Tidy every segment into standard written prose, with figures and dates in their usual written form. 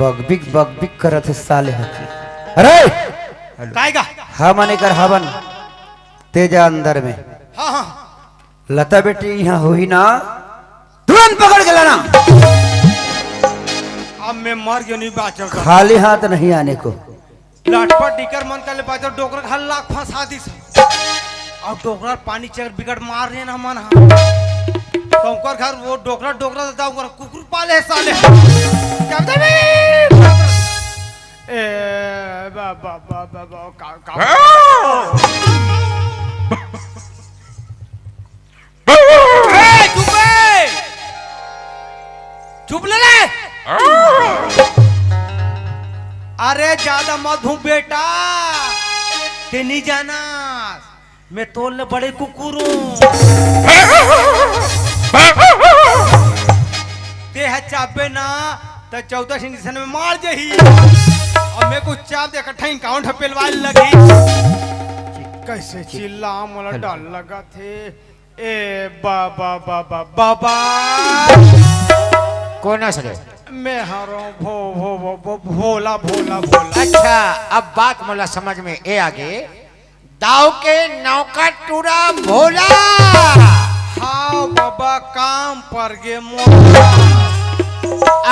Bug big करत है साले हकी। अरे काएगा हाँ माने कर हवन तेजा अंदर में। हाँ हाँ लता बेटी यहाँ हुई ना तुरंत पकड़ के लाना। अब मैं मर गयो नहीं बाचो खाली हाथ नहीं आने को। लाटपट डिकर मन कर ले बाचो डोकर घर लाख फंसा दी अब डोकरा पानी चकर बिगड़ मार रहे ना मन तो उनकर घर वो डोकरा डोकरा देता उनकर कुकुर पाले है साले क्या बता बे ए बा बा बा बा बा का ए चुप ले ले अरे ज्यादा मत भूख बेटा ते नहीं जाना मैं तोलने बड़े कुकुर हूँ ते है चापे ना तो 14 सिंह में मार जही और मैं कुछ चाप दे इकट्ठा काउंट पेलवा लगी कैसे चिल्ला मोला डर लगा थे ए बाबा बाबा बाबा कौन है मैं हारो भो भो भो भो भोला भोला भोला। अच्छा अब बात मोला समझ में ए आगे दाव के नौका टूरा भोला। हाँ बाबा काम पर गे मोला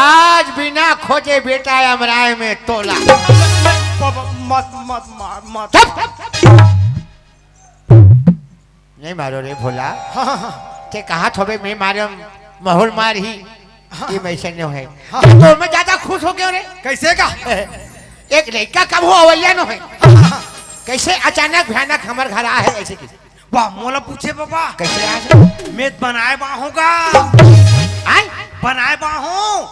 आज बिना खोजे बेटा अमराय में तोला। बाबा मत मत मार मत नहीं मारो रे भोला। हाँ हाँ ते कहा थोबे मैं मारे माहौल मार ही हाँ। ये वैसे नहीं है हाँ। तो मैं ज्यादा खुश हो गया रे। कैसे का एक लड़का कब हो अवैया न है कैसे अचानक भयानक हमार घर आ है ऐसे किसी वाह मोला पूछे बाबा कैसे आ मैं बनाए बाहोगा आय बनाए बाहों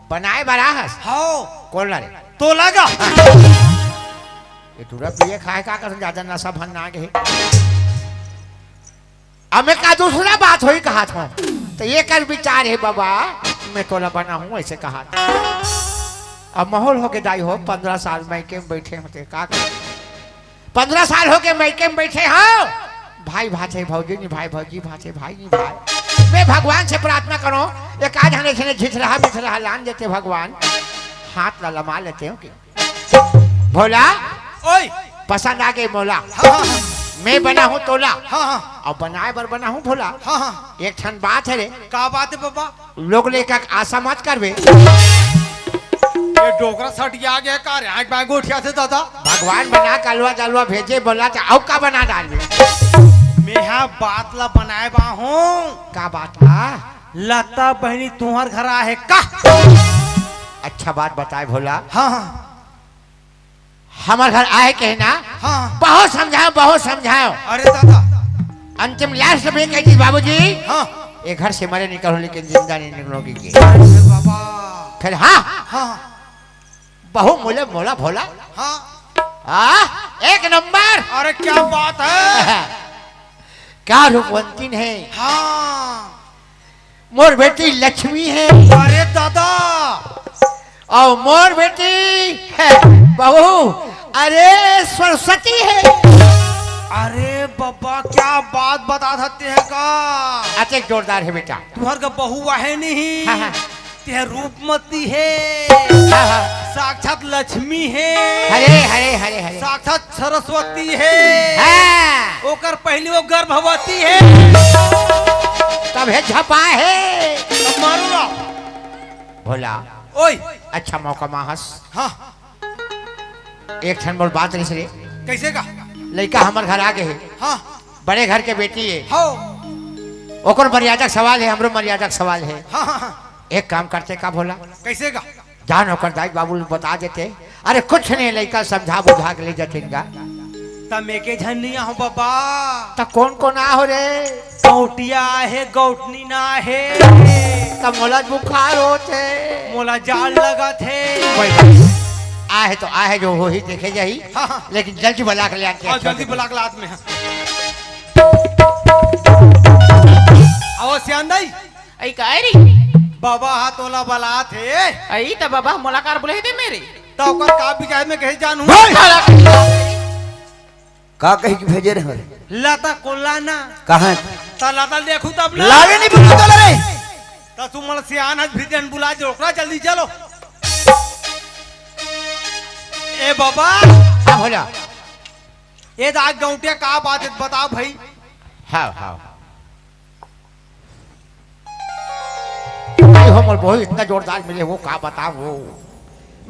बनाए बराहस हाँ कौन ला रे तो लगा ये टूरा पिए खाए का कर ज्यादा नशा भन ना गए अब मैं का दूसरा बात होई कहा था तो ये कर विचार है बाबा मैं तोला बना हूँ ऐसे कहा था। अब माहौल हो के दाई हो 15 साल मैके में बैठे होते का 15 साल हो के मैके में बैठे हो भाई भाचे भौजी नहीं भाई भौजी भाचे भाई नहीं भाई। मैं भगवान से प्रार्थना करो एक आज हमें से झिझ रहा लान देते भगवान हाथ लमा लेते हो कि भोला ओए पसंद आ गई मौला। हाँ हाँ मैं बना हूँ तोला हाँ हाँ और बनाए बर बना हूँ भोला। हाँ हाँ एक ठन बात है रे का बात है बाबा लोग लेकर आशा मत करवे ये डोकरा सट गया गया का रे आग बाग उठिया से दादा भगवान बना कलवा जलवा भेजे बोला तो अब का बना डाल मैं यहाँ बात ला बनाए बाहूं का बात है लता बहनी तुम्हार घर आहे का अच्छा बात बताए भोला। हाँ हाँ हमारे घर आए कहना हाँ बहुत समझाओ अरे दादा अंतिम लास्ट में कही बाबूजी हाँ ये घर से मरे निकलो लेकिन जिंदा नहीं निकलोगी अरे बाबा फिर हाँ हाँ बहु मोले मोला भोला हाँ एक नंबर। अरे क्या बात है क्या रूपवंती है हाँ मोर बेटी लक्ष्मी है अरे दादा और मोर बेटी है बहू अरे सरस्वती है। अरे बाबा क्या बात बता सकते हैं का अच्छे जोरदार है बेटा तुम्हार का बहू है नहीं हाँ, हाँ। ते रूपमती है हाँ, हाँ। साक्षात लक्ष्मी है हरे हरे हरे हरे साक्षात सरस्वती है हाँ। ओकर पहली वो गर्भवती है तब है झपा है अब मारो ना भोला ओए अच्छा मौका माहस हाँ एक क्षण बोल बात नहीं सरे कैसे का लड़का हमारे घर आ गए है हाँ बड़े घर के बेटी है हो ओकर मर्यादा सवाल है हमरो मर्यादा सवाल है। हाँ हाँ हाँ एक काम करते का भोला कैसे का जान होकर दाई बाबू बता देते अरे कुछ नहीं लड़का समझा बुझा के ले जातेगा तब मैं के झनिया हूँ बाबा तो कौन कौन आ हो रे गौटिया है गौटनी ना है तब मोला बुखार होते मोला जाल लगा थे आहे तो आहे जो हो ही देखे जाही हाँ, हाँ। लेकिन जल्दी बुला के ले आके और जल्दी बुला के लात में आओ सियांदाई आई काय रे बाबा हाथ ओला बला थे आई त बाबा मुलाकात बोले दे मेरे तो ओकर का भी जाए में कहे जानू का कही कि भेजे रहे लता कोला ना कहाँ ता लता देखू तब ना लागे नहीं बुला तो रे ता तू मन सियान आज भी जन बुला जो ओकरा जल्दी चलो ए बाबा हाँ बोला। ये दाग गौटिया का बात है बताओ भाई। हाँ हाँ भाई हम बहुत इतना जोरदार मिले वो का बताओ वो।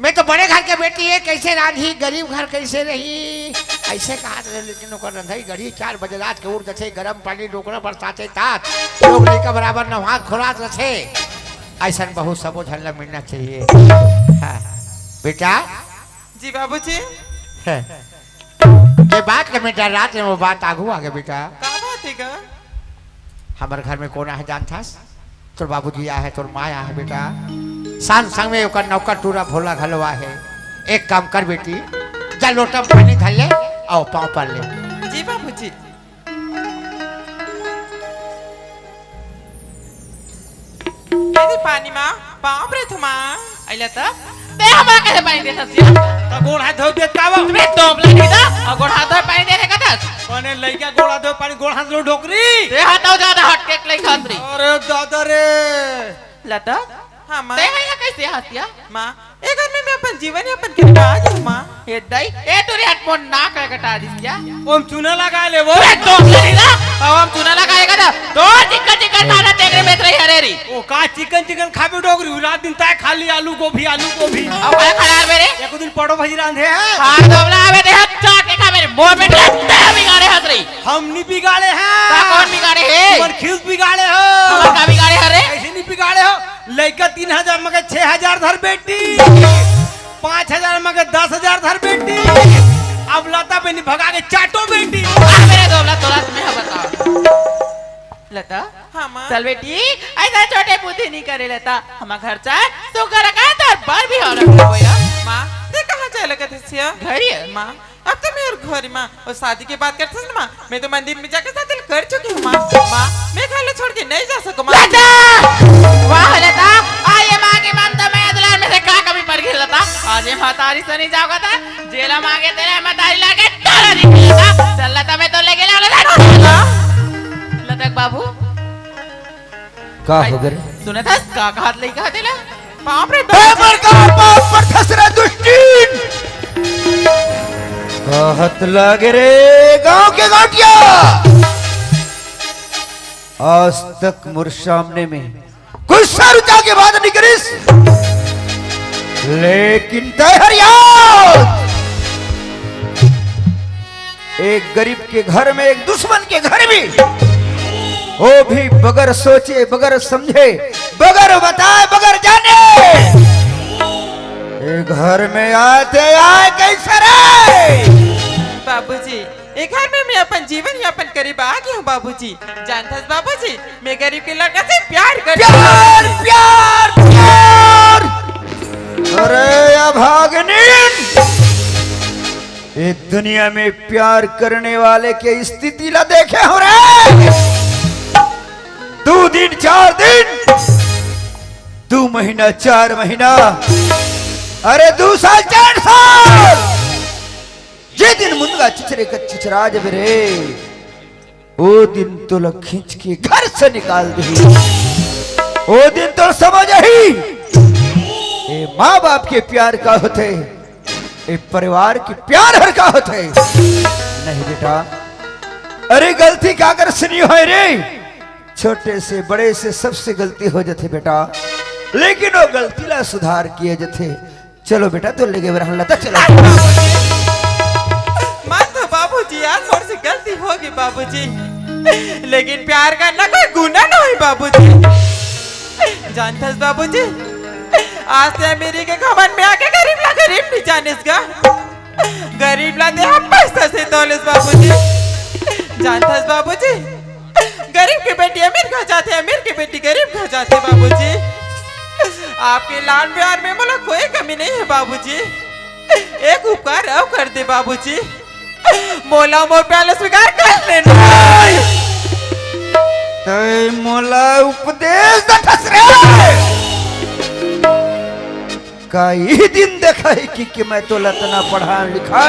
मैं तो बड़े घर के बेटी है कैसे रांधी गरीब घर कैसे रही ऐसे कहा रहे लेकिन ओकर रंधाई गढ़ी 4 बजे रात के उठ जैसे गरम पानी डोकरा बरसाते तात लोग लेकर बराबर नहात खुरात रखे ऐसा बहुत सबो झल्ला मिलना चाहिए। हाँ बेटा जी बाबूजी ये बात का बेटा रात में वो बात आगू आगे बेटा का बात है का? हमारे घर में कौन है जानता तोर बाबूजी आया है तोर माँ आया है बेटा शान संग में ओकर नौकर टूरा भोला घलवा है। एक काम कर बेटी जा लोटा में पानी धर ले आओ पाँव पर ले। जी बाबूजी। यदि पानी माँ बाप रे थमा आइला त ते हमरा कैसे पानी दे ससिया तो गोड़ हाथ धो देत का वो तुम्हें टोप लगी था और गोड़ हाथ धोए पानी देने का था कने लइका गोड़ हाथ धो पानी गोड़ हाथ धो ढोकरी ते हटाओ ज्यादा हट के लई खातरी अरे दादा रे लता हां मां ते यहाँ कैसे हसिया मां एक आदमी में अपन जीवन अपन के आज मां हे दई ए तोरे हट मोन ना कर कटा दिया ओम चूना लगा ले वो ए टोप लगी ना अब हम चूना लगाएगा ना तो चिकन खाना तेरे में रही हरेरी ओ का चिकन खाबे डोगरी रात दिन ताय खाली आलू गोभी अब है खराब मेरे एक दिन पड़ो भाजी रांधे हैं हां दोबला आवे दे हत्ता के खा मेरे मुंह में लगता है बिगाड़े हत रही हम नहीं बिगाड़े हैं ता कौन बिगाड़े है तुम खिल बिगाड़े हो हम का बिगाड़े हरे ऐसे नहीं बिगाड़े हो लइका 3000 मगे 6000 धर बेटी 5000 मगे 10000 धर बेटी अब लता पे नहीं भगा के चाटो बेटी मेरे दोबला तोला तुम्हें बताओ लता हां मां चल बेटी ऐसा छोटे बुद्धि नहीं करे लेता हम घर चाहे तो कर का तो बार भी हो रहा है मां ते कहां चले गए थे घर ही मां अब तो मेरे घर मां और शादी की बात करते ना मां मैं तो मंदिर में जाकर शादी कर चुकी हूं मां मैं घर छोड़ के नहीं जा सकूं मां लता वाह लता आये मां के मन तो मैं दुलार में से का कभी पड़ गई लता आज ये मातारी से नहीं जाओगा था जेला मांगे तेरे मातारी लाके तारा निकलता चल लता मैं तो लेके लता लता बाबू का हो गरे सुने था का हाथ ले का दिला बाप रे पर का बाप पर खसरा दुष्टीन कहत लगे रे गांव के गांठिया आज तक मोर सामने में कुछ सरुचा के बात नहीं करिस लेकिन एक गरीब के घर में एक दुश्मन के घर में वो भी बगैर सोचे बगैर समझे बगैर बताए बगैर जाने घर में आते आए कैसे रे बाबूजी एक घर में मैं अपन जीवन यापन करीब आ गया हूँ बाबूजी जानता है बाबूजी मैं गरीब के लड़का से प्यार करती प्यार प्यार प्यार अरे अभागनीन इस दुनिया में प्यार करने वाले के स्थिति ला देखे हो रे 2 दिन 4 दिन 2 महीना 4 महीना अरे 2 साल 4 साल जे दिन मुंगा चिचरे का चिचरा जब रे वो दिन तो लग खींच के घर से निकाल दी वो दिन तो समझ ही ये माँ बाप के प्यार का होते ये परिवार के प्यार हर का होते नहीं बेटा अरे गलती क्या कर सुनी हो रे छोटे से बड़े से सबसे गलती हो जाते बेटा लेकिन वो गलती ला सुधार किए जाते चलो बेटा तो लेके रहला तक चलो मान तो बाबूजी यार मोर से गलती होगी बाबूजी लेकिन प्यार करना कोई गुनाह नहीं बाबूजी जानते हैं बाबूजी आज से अमीरी के घमंड में आके गरीब नहीं जाने का गरीब ला दे हम पैसा से दौलत बाबूजी जानते हैं बाबूजी गरीब की बेटी अमीर खा जाते अमीर की बेटी गरीब खा जाते बाबूजी आपके लाड प्यार में बोला कोई कमी नहीं है बाबूजी एक उपकार अब कर दे बाबूजी मोला मोर प्यार स्वीकार कर लेना तो मोला उपदेश दठस रे का ही दिन देखा है कि मैं तो लतना पढ़ा लिखा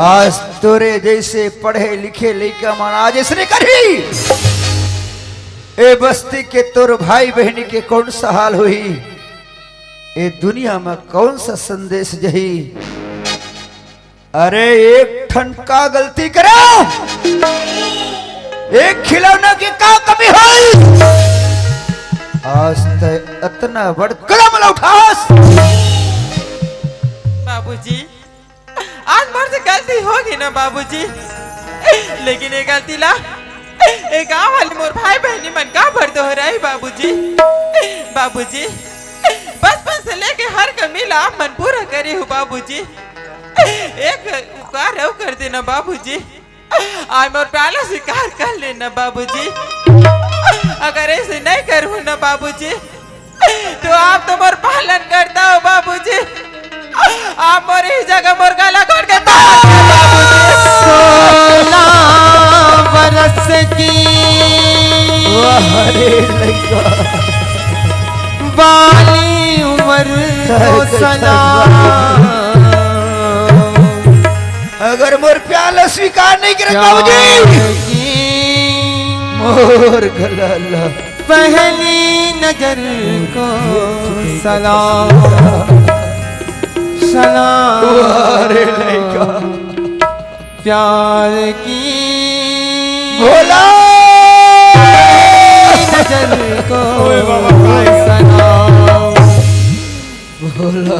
आज तोरे जैसे पढ़े लिखे लड़का मन आज इसने करी ए बस्ती के तोर भाई बहनी के कौन सा हाल हुई ये दुनिया में कौन सा संदेश जही? अरे एक ठन का गलती करो, एक खिलौना की का कमी है? आज तक इतना बड़ कदम उठास। बाबूजी आज मोर से गलती होगी ना बाबूजी, लेकिन ये गलती ला एक गाँव वाले मोर भाई बहनी मन का भर दो रहा है बाबूजी। बाबूजी बचपन से लेके हर कमी ला मन पूरा करे हूँ बाबूजी। एक उपकार और कर देना बाबूजी, आज मोर प्याला स्वीकार कर लेना बाबूजी। अगर ऐसे नहीं करूँ ना बाबूजी तो आप तो मोर पालन करता हो बाबूजी। आप मोर इस जगह मोर गला घोट के 16 बरस की अरे लइका बाली उम्र को सलाम। अगर मोर प्याला स्वीकार नहीं करे बाबूजी, मोर गला पहली नजर को सलाम सलाम। अरे लइका प्यार की भोला नजर को ओए बाबा, काय सलाम। भोला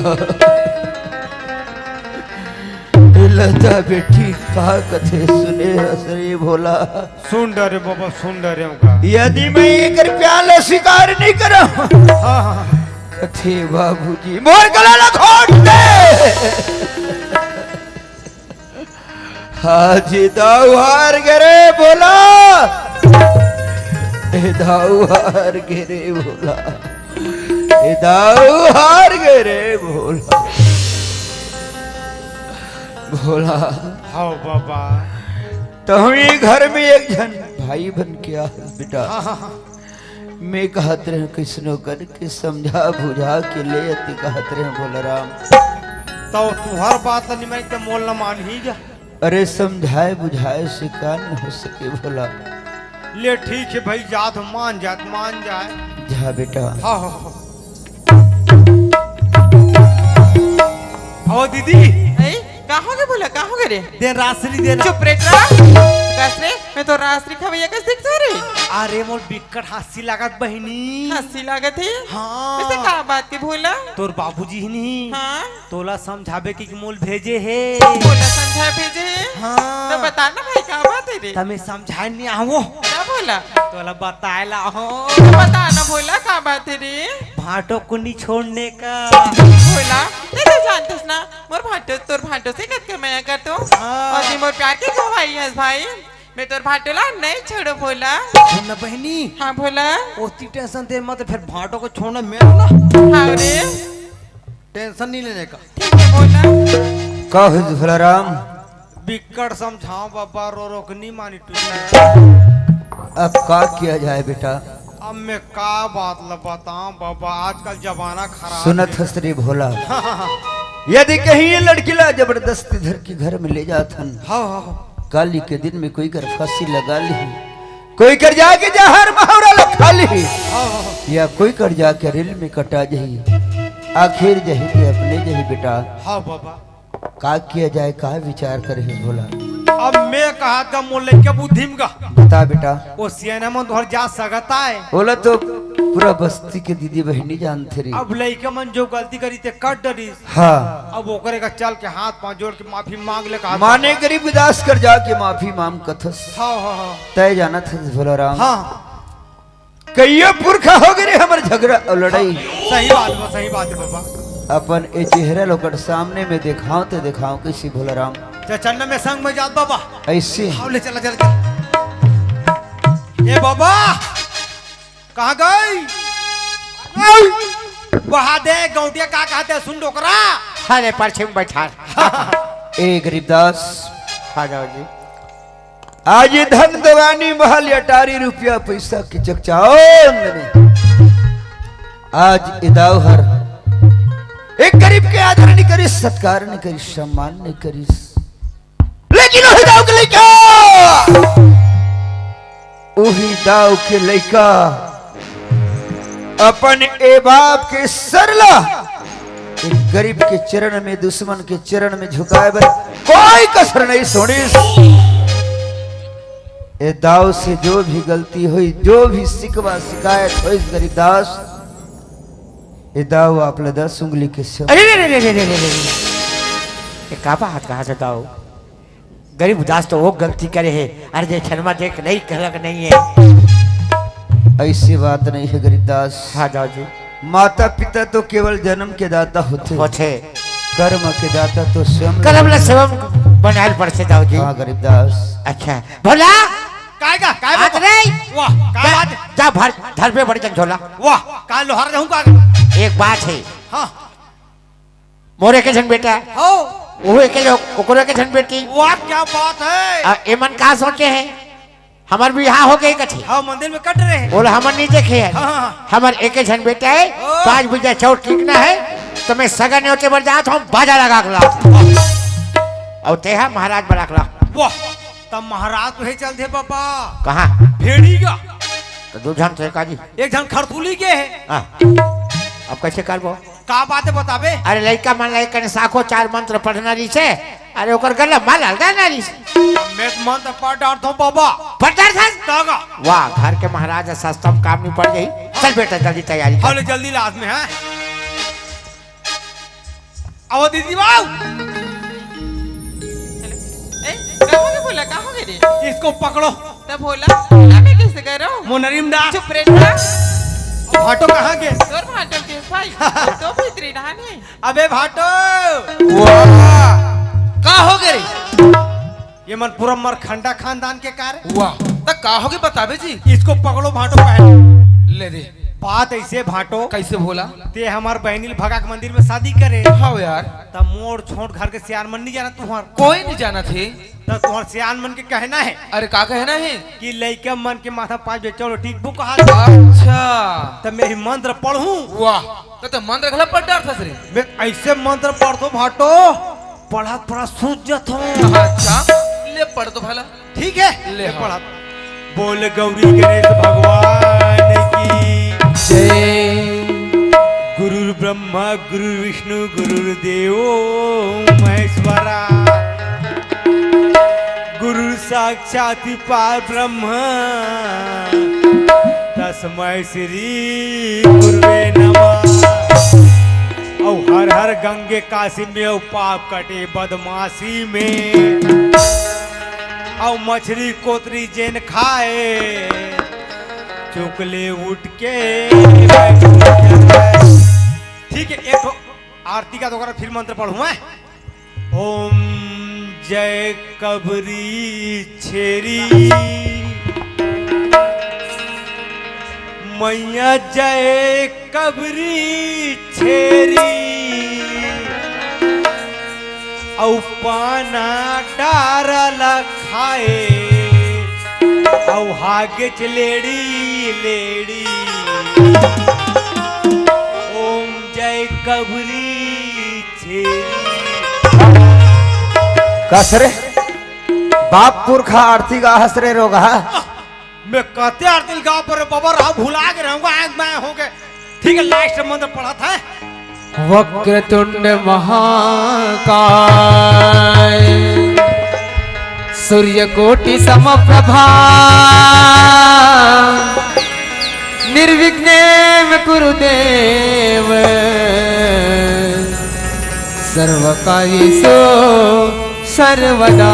लता बेटी का कथे सुने हसरे भोला। सुन डरे बाबा, सुन डरे का। यदि मैं एक प्याला स्वीकार नहीं करूं हाँ हाँ कथे बाबूजी मोर गला ना घोट दे। हाजी दाऊ हार गरे बोला, ए दाऊ हार गरे बोला, ए दाऊ हार गरे बोला। भोला हाँ बाबा। तो हम ये घर में एक जन भाई बन के आ बेटा। हाँ हाँ हाँ। मैं कहत रहे किसनो करके समझा बुझा के ले अति कहत रहे बोलराम। तो तुम्हार बात नहीं मैं तो मोल न मान ही जा। अरे समझाए बुझाए से का न हो सके भोला। ले ठीक है भाई, जात मान जाए। जा बेटा। हाँ हाँ हाँ। आओ दीदी, कहाँ के बोला कहाँ के रे? दे रासरी देना। चुप रे कसरे मैं तो रासरी खवैया कस दिख रे। अरे मोर बिकट हंसी लागत बहिनी। हंसी लागत है? हाँ। वैसे का बात के भोला? तोर बाबूजी ही नहीं हाँ तोला समझावे की मोल भेजे है। बोला समझा भेजे है? हाँ। तो बता ना भाई क्या बात है रे? तमें समझाए नहीं आवो, क्या बोला? तोला बताएला हो। तो बता ना भोला क्या बात है रे? भाटो कुंडी छोड़ने का। भोला ये तो जानतस ना मोर भाटो तोर भाटो से कत के मैं करतो। और जी मोर प्यार की गवाही है भाई, मैं तोर भाटोला नहीं छोड़ो भोला। सुन बहनी, हाँ भोला। ओती टेंशन दे मत, फिर भाटो को छोड़ना मेरा ना। हाँ रे टेंशन नहीं लेने का। ठीक है भोला। कह भोलाराम बिकट समझाओ बाबा, रो रो के नहीं मानी तू। अब का किया जाए बेटा? अब मैं का बात बताऊं बाबा, आजकल जमाना खराब सुनत है। हसरे भोला। यदि कहीं ये लड़कीला जबरदस्ती धर के घर में ले जाथन, हाँ हाँ काली के दिन में कोई कर फांसी लगा ली, कोई कर जाके जहर मुहावरा लखा ली, हाँ या कोई कर जाके रेल में कटा जही, आखिर जही के अपने जही बेटा। हाँ बाबा। का किया जाए, का विचार करे भोला? अब मैं कहा था मोले के बुद्धि में का बता बेटा। वो सियाना मन तोहर जा सकता है। बोला तो पूरा बस्ती के दीदी बहनी जानते रही। अब लड़के मन जो गलती करी ते कर डरी। हाँ अब वो करेगा चल के हाथ पांव जोड़ के माफी मांग ले कहा। माने गरीब दास कर जाके माफी मांग कथस हाँ हाँ हाँ तय जाना था भोलाराम। हाँ कईयो पुरखा हो गए हमारे झगड़ा और लड़ाई। सही बात है बाबा। अपन ए चेहरा लोकर सामने में दिखाओ तो दिखाओ किसी भोलाराम चन्ना में संग में जात बाबा। ऐसे हाँ ले चला चल। ए बाबा कहाँ गई? वहाँ दे गौटिया का कहते सुन डोकरा। अरे परछी में बैठा। ए गरीबदास आ जाओ जी। आज ये धन दवानी महल अटारी रुपया पैसा की चकचाओ आज इदाव हर एक गरीब के आदर नहीं करी, सत्कार नहीं करी, सम्मान नहीं करी, लेकिन वही दाव के लइका, वही दाव के लइका अपन ए बाप के सरला गरीब के चरण में दुश्मन के चरण में झुकाए बर कोई कसर नहीं छोड़ी। ए दाव से जो भी गलती हुई, जो भी शिकवा शिकायत हुई गरीबदास, ए दाव आपला 10 उंगली के से अरे रे रे रे रे रे रे ये का बात कहाँ से दाऊ? गरीब उदास तो वो गलती करे है, अरे देख शर्मा देख नहीं कहलक नहीं है। ऐसी बात नहीं है गरीबदास। हाँ दाऊ जी। माता पिता तो केवल जन्म के दाता होते, कर्म के दाता तो स्वयं कर्म ला स्वयं बनाल पड़ते दाऊ जी। हाँ गरीबदास। अच्छा भोला काय हाथ नहीं, वाह काय बात जा भर धर पे बड़ी जन झोला। वाह काय लोहार रहूं का। एक बात है, हाँ मोरे के जन बेटा हो वो के ओकरे के जन बेटी। वाह क्या बात है। एमन का सोचे है हमार भी यहाँ हो गई कथी। हाँ मंदिर में कट रहे हैं। बोला हमर नहीं देखे है। हाँ। हमार एक जन बेटा है, 5 बजे चौट लिखना है तो मैं सगन होते बढ़ जाता हूँ, बाजा लगा के और ते महाराज बड़ा कला। वाह तब महाराज तो है चल थे पापा। कहाँ भेड़ी का तो 2 जन थे काजी, एक जन खरतुली के है। अब कैसे करबो? का बात है बताबे। अरे लड़का मान लाई कने साखो 4 मंत्र पढ़ना रही से, अरे ओकर गला माल हल्का ना रही से। मैं मंत्र पढ़ डालता हूँ बाबा। पढ़ता था तागा वाह घर के महाराज सस्ता में काम नहीं पड़ गई। चल बेटा जल्दी तैयारी कर। हाले जल्दी लाज में है। आओ दीदी बाऊ। कहाँ बोला कहाँ गए? इसको पकड़ो। तब बोला अभी कैसे कर रहा हूँ? मुनरीम डा चुप रहना। भाटो कहाँ के? और भाटो के भाई तो भीतरी नहाने। अबे भाटो का हो गए? ये मन पूरा मरखंडा खानदान के कार्य। वाह तक का हो गए बताबे जी। इसको पकड़ो भाटो पहले। ले दे। बात ऐसे भाटो कैसे भोला? ते हमार बहनील भगा के मंदिर में शादी करे। हाँ यार तब मोड़ छोड़ घर के सियान मन नहीं जाना तुम्हार। कोई नहीं जाना थे। तब तुम्हार सियान मन के कहना है अरे का कहना है कि लड़का मन के माथा 5 बजे चलो ठीक बुक कहा। अच्छा तब मैं मंत्र पढ़ूं। वाह तो मंत्र गला पढ़ डाल था सरे। मैं ऐसे मंत्र पढ़तो भाटो पढ़ा सूझ जाता हूँ। अच्छा ले पढ़ तो भला। ठीक है ले पढ़ा। बोल गौरी गणेश भगवान की जय। गुरु ब्रह्मा गुरु विष्णु गुरु देवो महेश्वरा गुरु साक्षात पार ब्रह्म तस्मै श्री गुरुवे नमः। औ हर हर गंगे काशी में औ पाप कटे बदमाशी में औ मछली कोतरी जेन खाए चुकले उठ के। ठीक है एक आरती का दोबारा फिर मंत्र पढ़ूं मैं। ओम जय कबरी छेरी मैया जय कबरी छेरी औ पाना डारला खाए औ हागे लेडी लेडी। ओम जय कबरी छेरी। कसरे बाप पुरखा आरती का हसरे रोगा। मैं कहते आरती गाँव पर बाबा राव भुला के रहूंगा मैं हो गए। ठीक है लास्ट मंत्र पढ़ा था। वक्रतुंड महाकाय सूर्यकोटि समप्रभा निर्विघ्नेन कुरुदेव सर्वकार्येषु सर्वदा।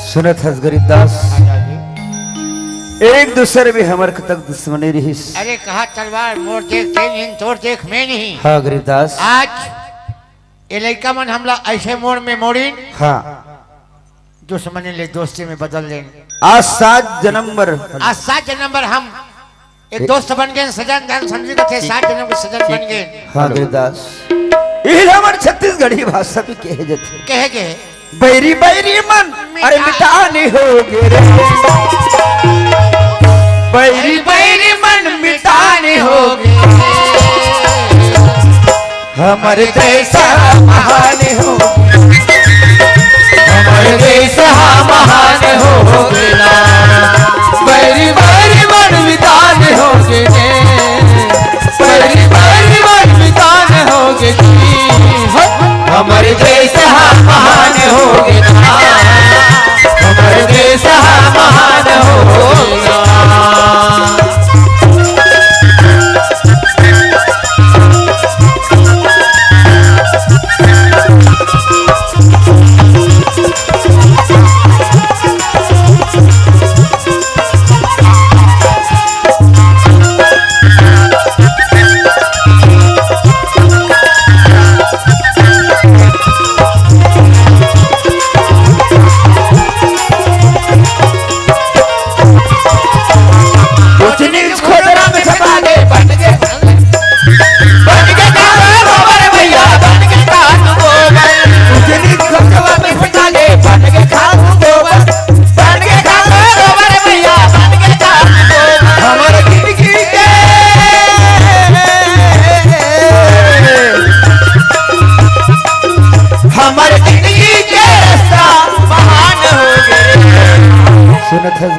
सुनत हस गरीबदास एक दूसरे भी हमर तक दुश्मनी रही। अरे कहा तलवार मोर देख तेन तोड़ देख में नहीं। हाँ गरीबदास। आज ये लड़का मन हमला ऐसे मोड़ में मोड़ी हाँ दुश्मनी ले दोस्ती में बदल लेंगे। आज 7 जनवरी आज 7 जनवरी हम एक दोस्त बन गए, सजन धन समझी को थे 7 जनवरी के सजन बन गए। हाँ गरीबदास यही हमर छत्तीसगढ़ी भाषा भी कहे जाते कहे बैरी बैरी मन अरे मिटाने हो गे रे, बैरी बैरी मन मिटाने हो गे, हमारे देश महान हो, हमारे देश महान हो गेला, बैरी बैरी मन विधान हो गे, बैरी बैरी मन विधान हो गे, हमारे देश महान हो गेला, हमारे देश महान हो गेला।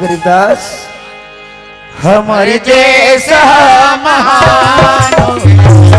गरीबदास हमारे देश महान हो गए।